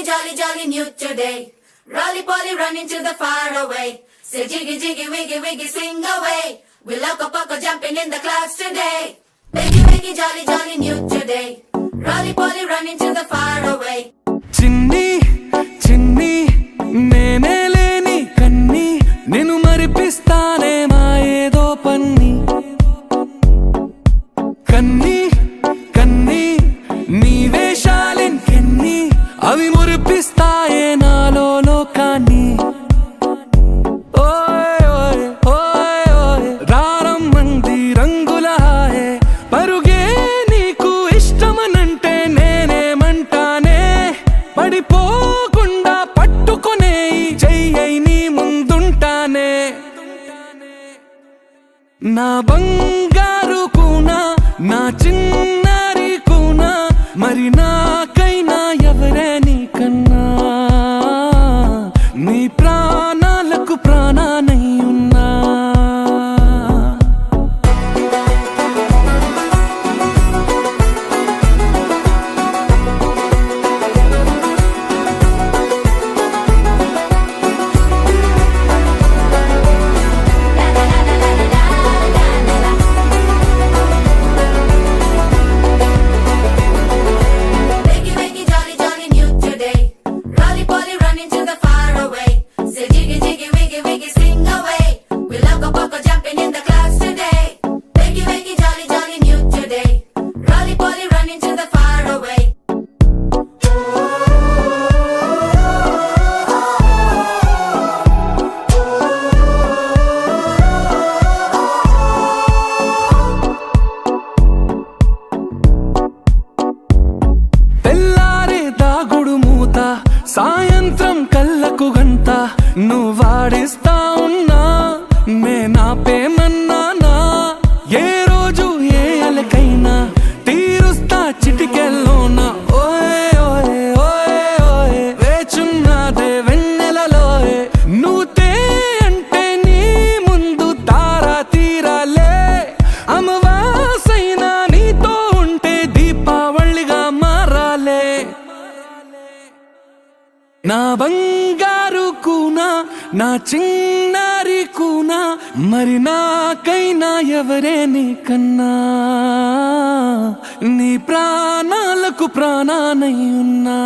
jolly, jolly new today. Rolly polly running to the far away. Say jiggy, jiggy, wiggy, wiggy, swing away. We loco poco jumping in the clouds today. Wiggy, wiggy, jolly, jolly new today. Rolly polly running to the far away. చిన్ని చిన్ని నేనే లేని కన్ని నిన్ను మరిపిస్తానే మా ఏదో పన్ని కన్ని కన్ని నీ వేషాలెంకెన్ని అవి మురిపిస్తాయే నాలో లోకాన్ని ఓయ్ ఓయ్ ఓయ్ ఓయ్ రారమ్మంది రంగుల హాయే పరుగే నీకు ఇష్టమనంటే నేనేమంటానే పడిపోకుండా పట్టుకునే చెయ్యై నీ ముందుంటానే నా బంగారు కూనా నా చిన్నారి కూనా మరి నాకైనా ఎవరే నీకన్నా నీ ప్రాణాలకు ప్రాణానై ఉన్నా Wiggy, wiggy, jolly, jolly new today. Rolly polly running to the far away. Say jiggy, jiggy, wiggy, wiggy, swing away. We loco poco jumping in the clouds today. Wiggy, wiggy, jolly, jolly new today. Rolly polly running to the far away. తెల్లారే దాగుడు మూత సాయంత్రం కళ్ళకు గంట నువ్వాడిస్తా ఉన్నా నేనాపేమన్నానా ఏ రోజు ఏ అలకైనా తీరుస్తా చిటికెల్లోనా ఓయ్ ఓయ్ ఓయ్ ఓయ్ వేచున్నదే వెన్నెలలోయే నువ్వుతే అంటే నీ ముందు తారా తీరాలే అమవాసైనా నీతో ఉంటే దీపావళిగా మారాలే నా బంగారు కూనా నా చిన్నారి కూనా మరి నాకైనా ఎవరే నీకన్నా నీ ప్రాణాలకు ప్రాణానై ఉన్నా